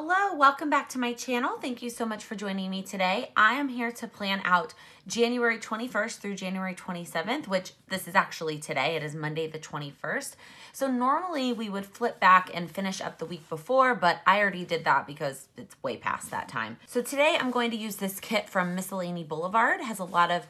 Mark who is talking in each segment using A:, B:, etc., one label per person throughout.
A: Hello, welcome back to my channel. Thank you so much for joining me today. I am here to plan out January 21st through January 27th, which this is actually today. It is Monday the 21st. So normally we would flip back and finish up the week before, but I already did that because it's way past that time. So today I'm going to use this kit from Miscellany Boulevard. It has a lot of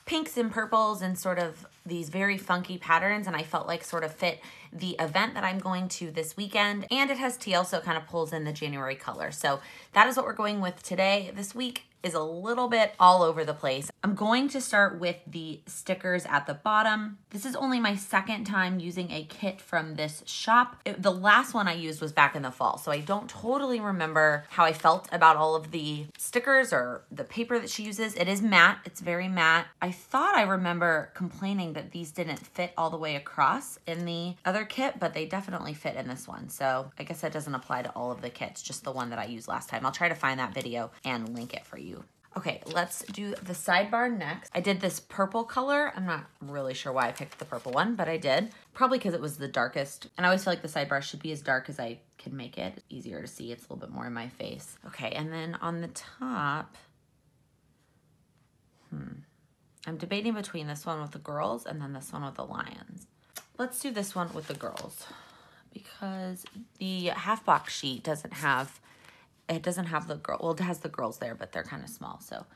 A: pinks and purples and sort of these very funky patterns, and I felt like sort of fit the event that I'm going to this weekend. And it has teal, so it kind of pulls in the January color. So that is what we're going with today. This week is a little bit all over the place. I'm going to start with the stickers at the bottom. This is only my second time using a kit from this shop. The last one I used was back in the fall, so I don't totally remember how I felt about all of the stickers or the paper that she uses. It is matte, it's very matte. I thought I remember complaining that these didn't fit all the way across in the other kit, but they definitely fit in this one. So I guess that doesn't apply to all of the kits, just the one that I used last time. I'll try to find that video and link it for you. Okay, let's do the sidebar next. I did this purple color. I'm not really sure why I picked the purple one, but I did. Probably because it was the darkest. And I always feel like the sidebar should be as dark as I can make it. It's easier to see. It's a little bit more in my face. Okay, and then on the top, I'm debating between this one with the girls and then this one with the lions. Let's do this one with the girls because the half box sheet doesn't have the girl, well, it has the girls there, but they're kind of small, so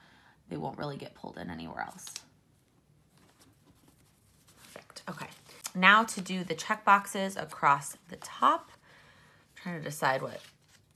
A: they won't really get pulled in anywhere else. Perfect. Okay. Now to do the check boxes across the top. I'm trying to decide what,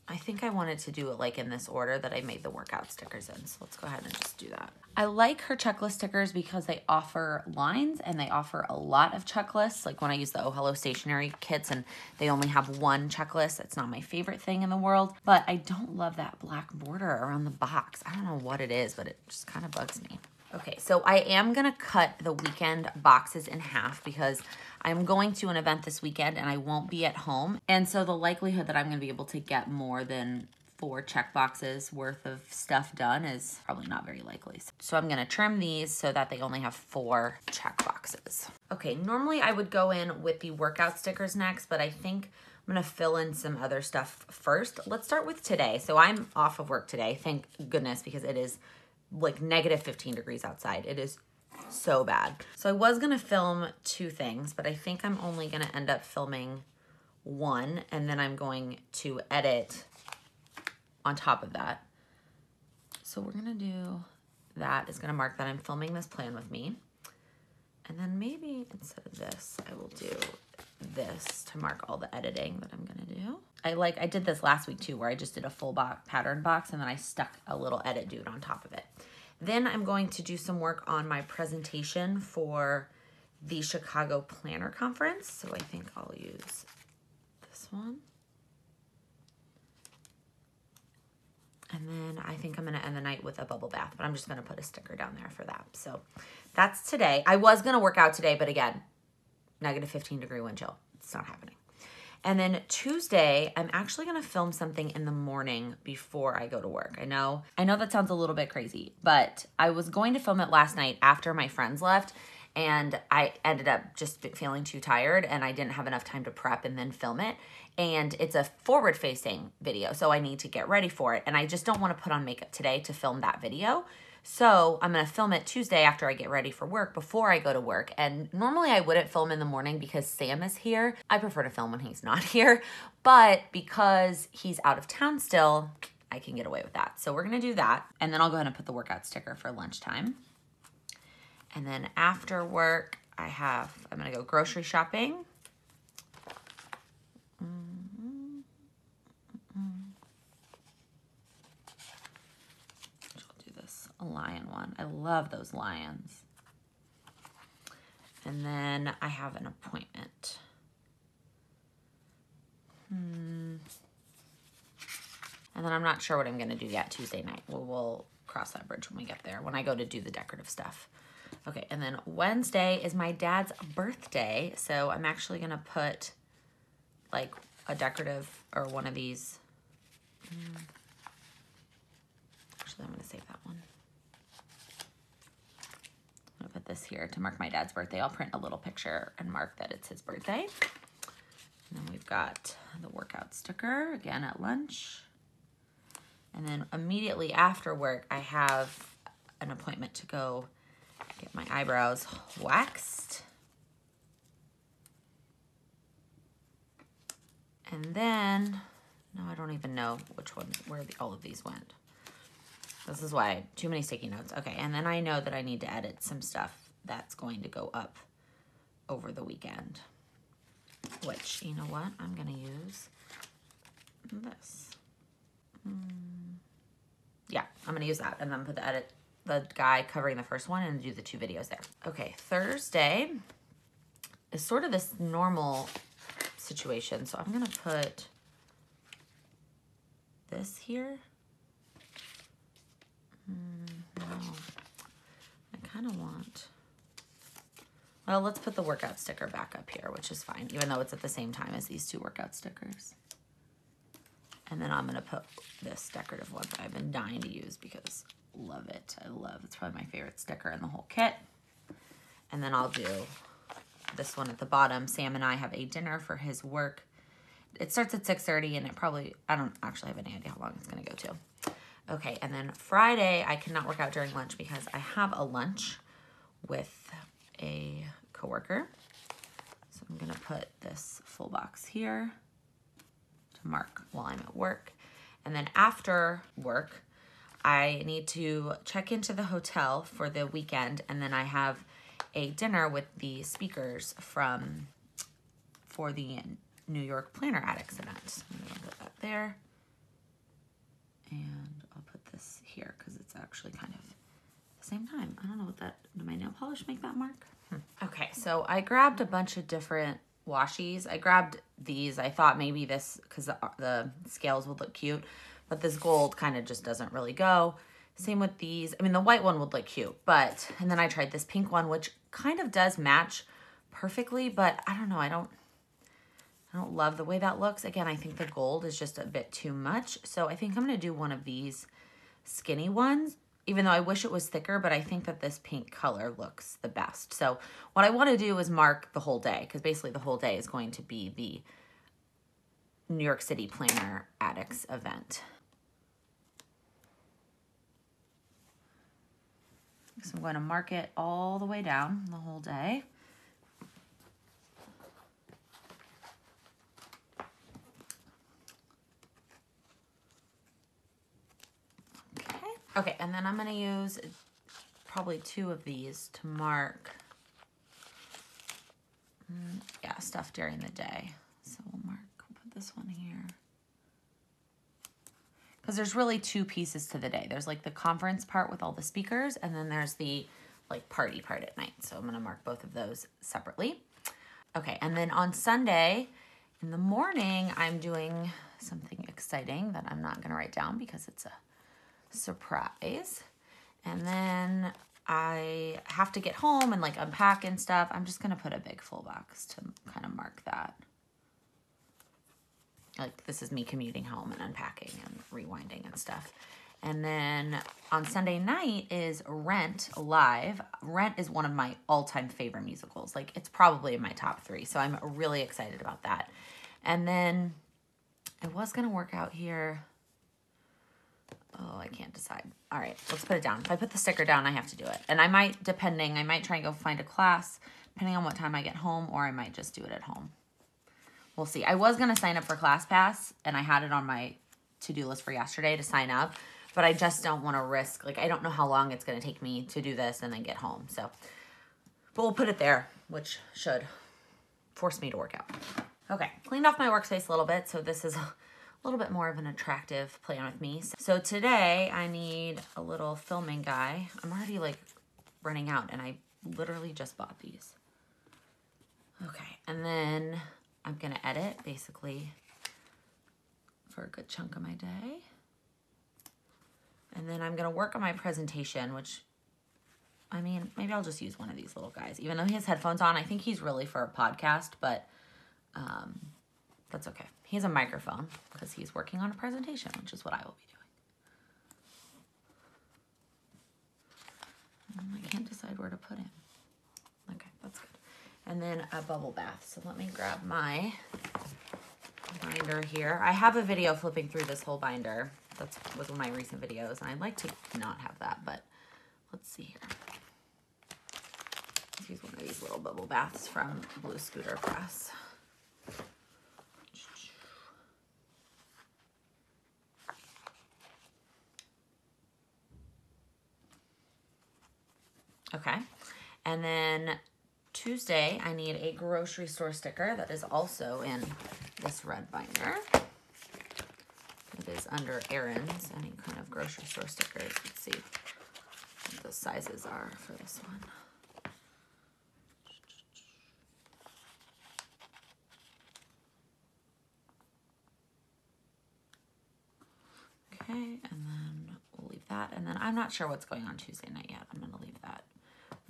A: I think I wanted to do it like in this order that I made the workout stickers in. So let's go ahead and just do that. I like her checklist stickers because they offer lines and they offer a lot of checklists. Like when I use the Oh Hello stationery kits and they only have one checklist, it's not my favorite thing in the world, but I don't love that black border around the box. I don't know what it is, but it just kind of bugs me. Okay, so I am gonna cut the weekend boxes in half because I'm going to an event this weekend and I won't be at home. And so the likelihood that I'm gonna be able to get more than 4 check boxes worth of stuff done is probably not very likely. So I'm gonna trim these so that they only have 4 check boxes. Okay, normally I would go in with the workout stickers next, but I think I'm gonna fill in some other stuff first. Let's start with today. So I'm off of work today, thank goodness, because it is like negative 15 degrees outside. It is so bad. So I was gonna film 2 things, but I think I'm only gonna end up filming 1, and then I'm going to edit on top of that. So we're gonna do that. Is gonna mark that I'm filming this plan with me. And then maybe instead of this, I will do this to mark all the editing that I'm gonna do. I did this last week too, where I just did a full pattern box and then I stuck a little edit dude on top of it. Then I'm going to do some work on my presentation for the Chicago Planner Conference. So I think I'll use this one. And then I think I'm gonna end the night with a bubble bath, but I'm just gonna put a sticker down there for that. So that's today. I was gonna work out today, but again, negative 15 degree wind chill. It's not happening. And then Tuesday, I'm actually gonna film something in the morning before I go to work. I know that sounds a little bit crazy, but I was going to film it last night after my friends left, and I ended up just feeling too tired and I didn't have enough time to prep and then film it. And it's a forward-facing video, so I need to get ready for it. And I just don't wanna put on makeup today to film that video. So I'm gonna film it Tuesday after I get ready for work before I go to work. And normally I wouldn't film in the morning because Sam is here. I prefer to film when he's not here, but because he's out of town still, I can get away with that. So we're gonna do that. And then I'll go ahead and put the workout sticker for lunchtime. And then after work, I'm gonna go grocery shopping. A lion one. I love those lions. And then I have an appointment. And then I'm not sure what I'm gonna do yet Tuesday night. We'll cross that bridge when we get there, when I go to do the decorative stuff. Okay, and then Wednesday is my dad's birthday, so I'm actually gonna put like a decorative or one of these. Actually, I'm gonna save that one. I'm gonna put this here to mark my dad's birthday. I'll print a little picture and mark that it's his birthday. And then we've got the workout sticker again at lunch. And then immediately after work, I have an appointment to go get my eyebrows waxed. And then, no, I don't even know which one, where all of these went. This is why, too many sticky notes. Okay, and then I know that I need to edit some stuff that's going to go up over the weekend. Which, you know what? I'm gonna use this. Yeah, I'm gonna use that and then put the guy covering the first one and do the 2 videos there. Okay, Thursday is sort of this normal situation. So I'm gonna put this here. No, I kind of want, well, let's put the workout sticker back up here, which is fine, even though it's at the same time as these 2 workout stickers. And then I'm gonna put this decorative one that I've been dying to use because love it. It's probably my favorite sticker in the whole kit. And then I'll do this one at the bottom. Sam and I have a dinner for his work. It starts at 6:30 and it probably, I don't actually have any idea how long it's gonna go to. Okay, and then Friday, I cannot work out during lunch because I have a lunch with a coworker. So I'm gonna put this full box here to mark while I'm at work. And then after work, I need to check into the hotel for the weekend, and then I have a dinner with the speakers for the New York Planner Addicts event. So I'm gonna put that there. And I'll put this here because it's actually kind of the same time. I don't know what that, did my nail polish make that mark? Okay, so I grabbed a bunch of different washies. I grabbed these. I thought maybe this, because the scales would look cute, but this gold kind of just doesn't really go. Same with these. I mean, the white one would look cute, but, and then I tried this pink one, which kind of does match perfectly, but I don't know, I don't love the way that looks. Again, I think the gold is just a bit too much. So I think I'm gonna do one of these skinny ones, even though I wish it was thicker, but I think that this pink color looks the best. So what I wanna do is mark the whole day, because basically the whole day is going to be the New York City Planner Addicts event. So I'm going to mark it all the way down the whole day. Okay, and then I'm going to use probably 2 of these to mark, stuff during the day. So we'll put this one here. Because there's really 2 pieces to the day. There's like the conference part with all the speakers, and then there's the like party part at night. So I'm going to mark both of those separately. Okay, and then on Sunday in the morning, I'm doing something exciting that I'm not going to write down because it's a surprise. And then I have to get home and like unpack and stuff. I'm just going to put a big full box to kind of mark that. Like this is me commuting home and unpacking and rewinding and stuff. And then on Sunday night is Rent live. Rent is one of my all-time favorite musicals. Like it's probably in my top 3. So I'm really excited about that. And then I was going to work out here. Oh, I can't decide. All right, let's put it down. If I put the sticker down, I have to do it. And I might, I might try and go find a class depending on what time I get home, or I might just do it at home. We'll see. I was going to sign up for ClassPass, and I had it on my to-do list for yesterday to sign up, but I just don't want to risk, like, I don't know how long it's going to take me to do this and then get home. So, but we'll put it there, which should force me to work out. Okay, cleaned off my workspace a little bit, so this is a little bit more of an attractive plan with me. So today I need a little filming guy. I'm already like running out, and I literally just bought these. Okay, and then I'm gonna edit basically for a good chunk of my day. And then I'm gonna work on my presentation, which, I mean, maybe I'll just use one of these little guys. Even though he has headphones on, I think he's really for a podcast, but that's okay. He has a microphone because he's working on a presentation, which is what I will be doing. I can't decide where to put him. Okay, that's good. And then a bubble bath. So let me grab my binder here. I have a video flipping through this whole binder. That was one of my recent videos, and I'd like to not have that, but let's see here. Let's use one of these little bubble baths from Blue Scooter Press. Okay, and then Tuesday, I need a grocery store sticker that is also in this red binder. It is under Erin's, any kind of grocery store stickers. Let's see what the sizes are for this one. Okay, and then we'll leave that. And then I'm not sure what's going on Tuesday night yet. I'm gonna leave that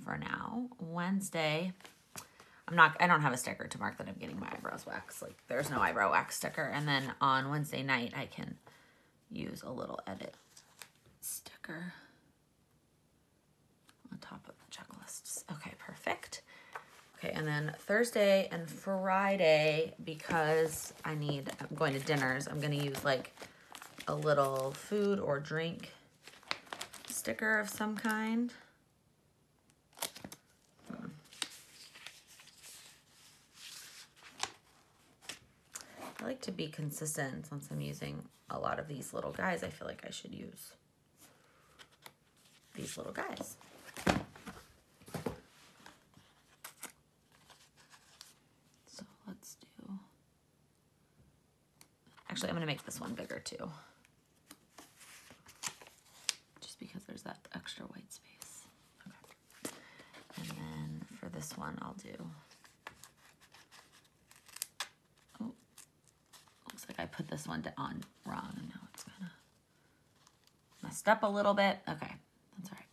A: for now. Wednesday, I don't have a sticker to mark that I'm getting my eyebrows waxed. Like, there's no eyebrow wax sticker. And then on Wednesday night, I can use a little edit sticker on top of the checklists. Okay, perfect. Okay, and then Thursday and Friday, because I'm going to dinners, I'm gonna use like a little food or drink sticker of some kind. I like to be consistent. Since I'm using a lot of these little guys, I feel like I should use these little guys. So let's do, actually I'm gonna make this one bigger too, just because there's that extra white space. Okay. And then for this one, I'll do, like I put this one on wrong and now it's kind of messed up a little bit. Okay, that's all right.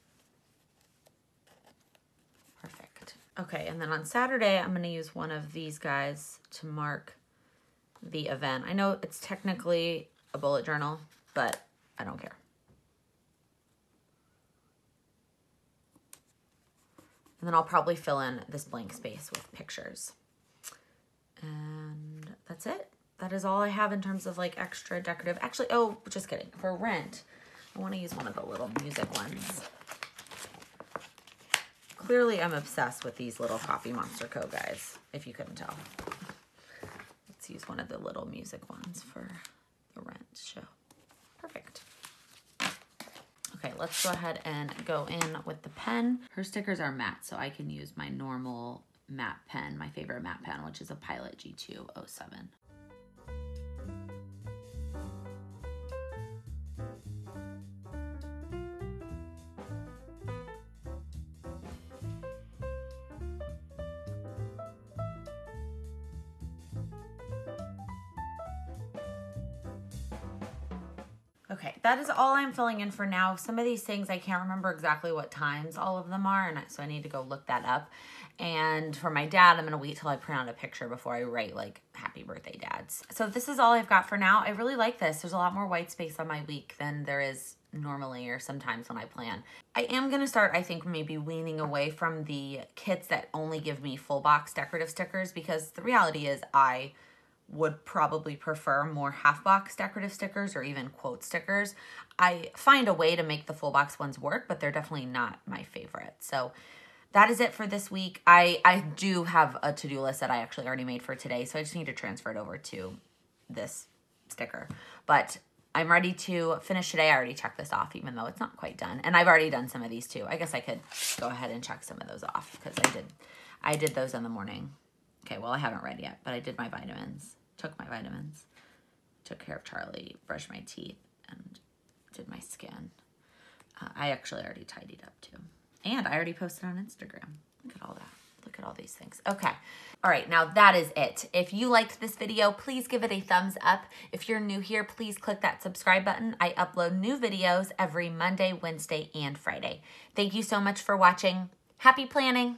A: Perfect. Okay, and then on Saturday, I'm going to use one of these guys to mark the event. I know it's technically a bullet journal, but I don't care. And then I'll probably fill in this blank space with pictures. And that's it. That is all I have in terms of like extra decorative. Actually, oh, just kidding. For rent, I want to use one of the little music ones. Clearly, I'm obsessed with these little Coffee Monster Co. guys, if you couldn't tell. Let's use one of the little music ones for the rent show. Perfect. Okay, let's go ahead and go in with the pen. Her stickers are matte, so I can use my normal matte pen, my favorite matte pen, which is a Pilot G207. Okay, that is all I'm filling in for now. Some of these things, I can't remember exactly what times all of them are, and so I need to go look that up. And for my dad, I'm going to wait till I print out a picture before I write, like, happy birthday, dads. So this is all I've got for now. I really like this. There's a lot more white space on my week than there is normally or sometimes when I plan. I am going to start, I think, maybe weaning away from the kits that only give me full box decorative stickers, because the reality is I would probably prefer more half box decorative stickers or even quote stickers. I find a way to make the full box ones work, but they're definitely not my favorite. So that is it for this week. I do have a to-do list that I actually already made for today, so I just need to transfer it over to this sticker. But I'm ready to finish today. I already checked this off, even though it's not quite done. And I've already done some of these too. I guess I could go ahead and check some of those off because I did those in the morning. Okay, well, I haven't read yet, but I did my vitamins. Took my vitamins, took care of Charlie, brushed my teeth, and did my skin. I actually already tidied up too. And I already posted on Instagram. Look at all that. Look at all these things. Okay. All right, now that is it. If you liked this video, please give it a thumbs up. If you're new here, please click that subscribe button. I upload new videos every Monday, Wednesday, and Friday. Thank you so much for watching. Happy planning.